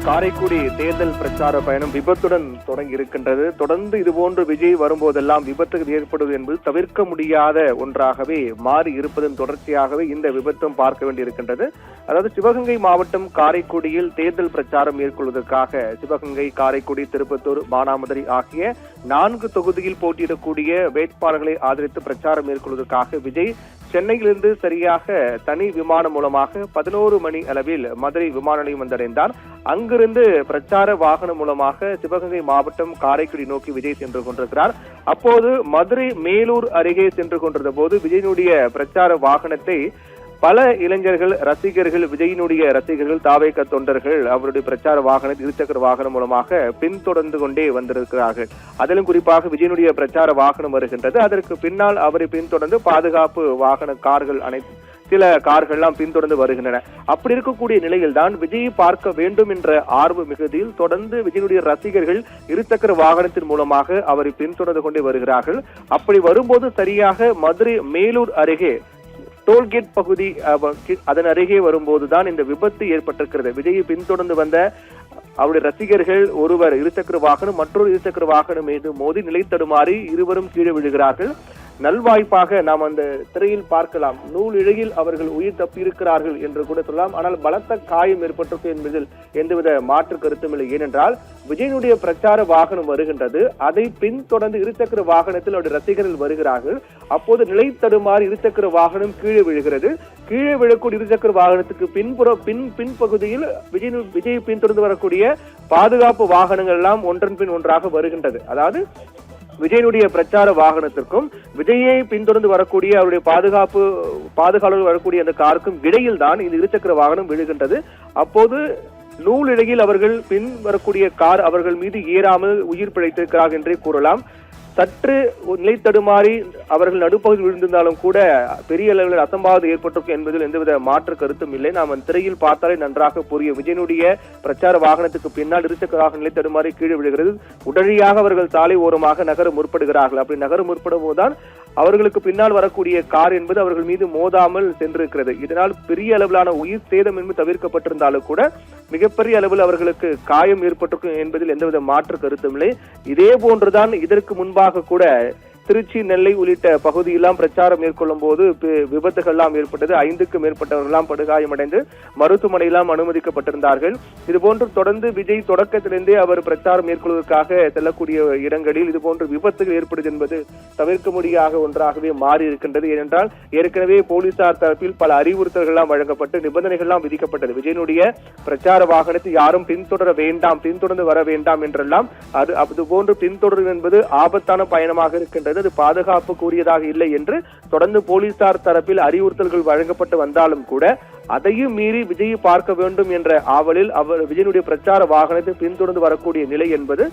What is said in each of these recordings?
காரைக்குடி தேர்தல் பிரச்சார பயணம் விபத்துடன் தொடங்கி இருக்கின்றது. தொடர்ந்து இதுபோன்று விஜய் வரும்போதெல்லாம் விபத்துகள் ஏற்படுவது என்பது தவிர்க்க முடியாத ஒன்றாகவே மாறி இருப்பதன் தொடர்ச்சியாகவே இந்த விபத்தும் பார்க்க வேண்டியிருக்கின்றது. அதாவது சிவகங்கை மாவட்டம் காரைக்குடியில் தேர்தல் பிரச்சாரம் மேற்கொள்வதற்காக சிவகங்கை, காரைக்குடி, திருப்பத்தூர், மானாமதுரை ஆகிய 4 தொகுதியில் போட்டியிடக்கூடிய வேட்பாளர்களை ஆதரித்து பிரச்சாரம் மேற்கொள்வதற்காக விஜய் சென்னையிலிருந்து சரியாக தனி விமானம் மூலமாக 11 மணி அளவில் மதுரை விமான நிலையம் வந்தடைந்தார். அங்கிருந்து பிரச்சார வாகனம் மூலமாக சிவகங்கை மாவட்டம் காரைக்குடி நோக்கி விஜய் சென்று கொண்டிருக்கிறார். அப்போது மதுரை மேலூர் அருகே சென்று கொண்டிருந்த போது விஜயினுடைய பிரச்சார வாகனத்தை பல இளைஞர்கள், ரசிகர்கள், விஜயினுடைய ரசிகர்கள், தாவேக தொண்டர்கள் அவருடைய பிரச்சார வாகனத்தை இருசக்கர வாகனம் மூலமாக பின்தொடர்ந்து கொண்டே வந்திருக்கிறார்கள். அதிலும் குறிப்பாக விஜயினுடைய பிரச்சார வாகனம் வருகின்றது. அதற்கு பின்னால் அவரை பின்தொடர்ந்து பாதுகாப்பு வாகன கார்கள் சில கார்கள்லாம் பின்தொடர்ந்து வருகின்றன. அப்படி இருக்கக்கூடிய நிலையில் தான் விஜயை பார்க்க வேண்டும் என்ற ஆர்வ மிகுதியில் தொடர்ந்து விஜயனுடைய ரசிகர்கள் இருசக்கர வாகனத்தின் மூலமாக அவரை பின்தொடர்ந்து கொண்டே வருகிறார்கள். அப்படி வரும்போது சரியாக மதுரை மேலூர் அருகே டோல்கேட் பகுதி அதன் அருகே வரும்போதுதான் இந்த விபத்து ஏற்பட்டிருக்கிறது. விஜயை பின்தொடர்ந்து வந்த அவருடைய ரசிகர்கள் ஒருவர் இருசக்கர வாகனம் மற்றொரு இருசக்கர வாகனம் மீது மோதி நிலை தடுமாறி இருவரும் கீழே விழுகிறார்கள். நல்வாய்ப்பாக நாம் அந்த திரையில் பார்க்கலாம், நூல் இழையில் அவர்கள் உயிர் தப்பியிருக்கிறார்கள் என்று கூட சொல்லலாம். ஆனால் பலத்த காயம் ஏற்பட்டிருக்கு என்பதில் எந்தவித மாற்று கருத்தும் இல்லை. ஏனென்றால் விஜயனுடைய பிரச்சார வாகனம் வருகின்றது. அதை பின்தொடர்ந்து இருசக்கர வாகனத்தில் அவருடைய ரசிகர்கள் வருகிறார்கள். அப்போது நிலை தடுமாறி இருசக்கர வாகனம் கீழே விழுகிறது. கீழே விழக்கூடிய இருசக்கர வாகனத்துக்கு பின்பகுதியில் விஜய் பின்தொடர்ந்து வரக்கூடிய பாதுகாப்பு வாகனங்கள் எல்லாம் ஒன்றன் பின் ஒன்றாக வருகின்றது. அதாவது விஜயனுடைய பிரச்சார வாகனத்திற்கும் விஜயை பின்தொடர்ந்து வரக்கூடிய அவருடைய பாதுகாவலர் வரக்கூடிய அந்த காருக்கும் இடையில் தான் இந்த இருசக்கர வாகனம் விழுகின்றது. அப்போது நூல் இழையில் அவர்கள் பின் வரக்கூடிய கார் அவர்கள் மீது ஏறாமல் உயிர் பிழைத்திருக்கிறார்கள் என்றே கூறலாம். சற்று நிலை தடுமாறி அவர்கள் நடுப்பகுதியில் விழுந்திருந்தாலும் கூட பெரிய அளவில் அசம்பாவிதம் ஏற்பட்டிருக்கும் என்பதில் எந்தவித மாற்று கருத்தும் இல்லை. நாம் திரையில் பார்த்தாலே நன்றாக புரியும். விஜயனுடைய பிரச்சார வாகனத்துக்கு பின்னால் இருசக்கர வாகனம் நிலை தடுமாறி கீழே விழுகிறது. உடனடியாக அவர்கள் சாலை ஓரமாக நகர முற்படுகிறார்கள். அப்படி நகர முற்படும் போதுதான் அவர்களுக்கு பின்னால் வரக்கூடிய கார் என்பது அவர்கள் மீது மோதாமல் சென்றிருக்கிறது. இதனால் பெரிய அளவிலான உயிர் சேதம் என்பது தவிர்க்கப்பட்டிருந்தாலும் கூட மிகப்பெரிய அளவில் அவர்களுக்கு காயம் ஏற்பட்டிருக்கும் என்பதில் எந்தவித மாற்று கருத்தும் இல்லை. இதே போன்றுதான் இதற்கு முன்பாக கூட திருச்சி, நெல்லை உள்ளிட்ட பகுதியெல்லாம் பிரச்சாரம் மேற்கொள்ளும் போது விபத்துகள்லாம் ஏற்பட்டது. 5க்கும் மேற்பட்டவர்கள்லாம் படுகாயமடைந்து மருத்துவமனையெல்லாம் அனுமதிக்கப்பட்டிருந்தார்கள். இதுபோன்று தொடர்ந்து விஜய் தொடக்கத்திலிருந்தே அவர் பிரச்சாரம் மேற்கொள்வதற்காக செல்லக்கூடிய இடங்களில் இதுபோன்று விபத்துகள் ஏற்படுது என்பது தவிர்க்க முடியாத ஒன்றாகவே மாறி இருக்கின்றது. ஏனென்றால் ஏற்கனவே போலீசார் தரப்பில் பல அறிவுறுத்தல்கள்லாம் வழங்கப்பட்டு நிபந்தனைகள்லாம் விதிக்கப்பட்டது. விஜயனுடைய பிரச்சார வாகனத்தை யாரும் பின்தொடர வேண்டாம், பின்தொடர்ந்து வர வேண்டாம் என்றெல்லாம். அதுபோன்று பின்தொடர்வு என்பது ஆபத்தான பயணமாக இருக்கின்றது. அது பாதுகாப்புக்குரியதாக இல்லை என்று தொடர்ந்து போலீசார் தரப்பில் அறிவுறுத்தல்கள் வழங்கப்பட்டு வந்தாலும் கூட அதையும் மீறி விஜயை பார்க்க வேண்டும் என்ற ஆவலில் அவர் விஜயனுடைய பிரச்சார வாகனத்தை பின்தொடர்ந்து வரக்கூடிய நிலை என்பது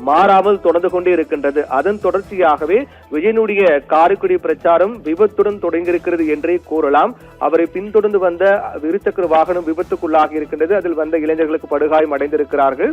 மாறாமல் தொடர்ந்து கொண்டே இருக்கின்றது. அதன் தொடர்ச்சியாகவே விஜயனுடைய காரைக்குடி பிரச்சாரம் விபத்துடன் தொடங்கியிருக்கிறது என்றே கூறலாம். அவரை பின்தொடர்ந்து வந்த இருசக்கர வாகனம் விபத்துக்குள்ளாகி இருக்கின்றது. அதில் வந்த இளைஞர்களுக்கு படுகாயம் அடைந்திருக்கிறார்கள்.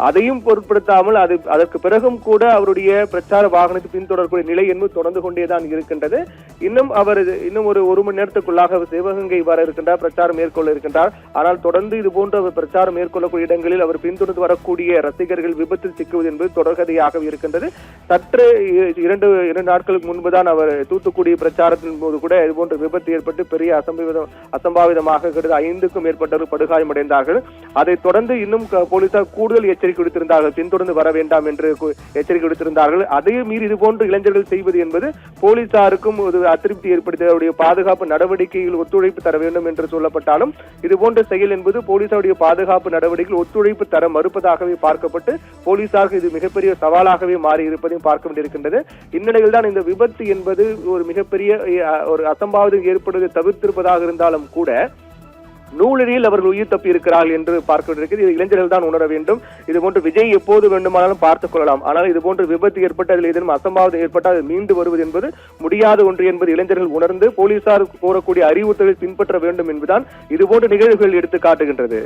அதையும் பொருட்படுத்தாமல் அதற்கு பிறகும் கூட அவருடைய பிரச்சார வாகனத்தை பின்தொடரக்கூடிய நிலை என்பது தொடர்ந்து கொண்டேதான் இருக்கின்றது. இன்னும் ஒரு மணி நேரத்துக்குள்ளாக சிவகங்கை வர இருக்கின்றார், பிரச்சாரம் மேற்கொள்ள இருக்கின்றார். ஆனால் தொடர்ந்து இது போன்ற அவர் பிரச்சாரம் மேற்கொள்ளக்கூடிய இடங்களில் அவர் பின்தொடர்ந்து வரக்கூடிய ரசிகர்கள் விபத்தில் சிக்குவது என்பது தொடர்கதையாக இருக்கின்றது. சற்று 2 நாட்களுக்கு முன்புதான் அவர் தூத்துக்குடி பிரச்சாரத்தின் போது கூட இதுபோன்ற விபத்து ஏற்பட்டு பெரிய அசம்பாவிதமாக 5க்கும் மேற்பட்டவர்கள் படுகாயமடைந்தார்கள். அதைத் தொடர்ந்து இன்னும் போலீசார் கூடுதல் எச்சரிக்கை விடுத்திருந்தார்கள், பின்தொடர்ந்து வர வேண்டாம் என்று எச்சரிக்கை விடுத்திருந்தார்கள். அதையும் மீறி இதுபோன்று இளைஞர்கள் செய்வது என்பது போலீசாருக்கும் ஒரு அதிருப்தி ஏற்படுத்தி அவருடைய பாதுகாப்பு நடவடிக்கையில் ஒத்துழைப்பு தர வேண்டும் என்று சொல்லப்பட்டாலும் இதுபோன்ற செயல் என்பது போலீசாருடைய பாதுகாப்பு நடவடிக்கையில் ஒத்துழைப்பு தர மறுப்பதாகவே பார்க்கப்பட்டு போலீசாருக்கு இது மிகப்பெரிய சவாலாகவே மாறி இருப்பதையும் பார்க்க வேண்டியிருக்கின்றது. இந்நிலையில் தான் இந்த விபத்து என்பது ஒரு மிகப்பெரிய ஒரு அசம்பாவிதம் ஏற்படுவதை தவிர்த்திருப்பதாக இருந்தாலும் கூட நூலில் அவர்கள் உயிர் தப்பி இருக்கிறார்கள் என்று பார்க்க வேண்டியிருக்கிறது. இது இளைஞர்கள் தான் உணர வேண்டும். இதுபோன்று விஜய் எப்போது வேண்டுமானாலும் பார்த்துக் கொள்ளலாம். ஆனால் இதுபோன்று விபத்து ஏற்பட்டு அதில் ஏதேனும் அசம்பாவிதம் ஏற்பட்டால் அது மீண்டு வருவது என்பது முடியாத ஒன்று என்பது இளைஞர்கள் உணர்ந்து போலீசார் கூறக்கூடிய அறிவுறுத்தலை பின்பற்ற வேண்டும் என்பதுதான் இதுபோன்ற நிகழ்வுகள் எடுத்து காட்டுகின்றது.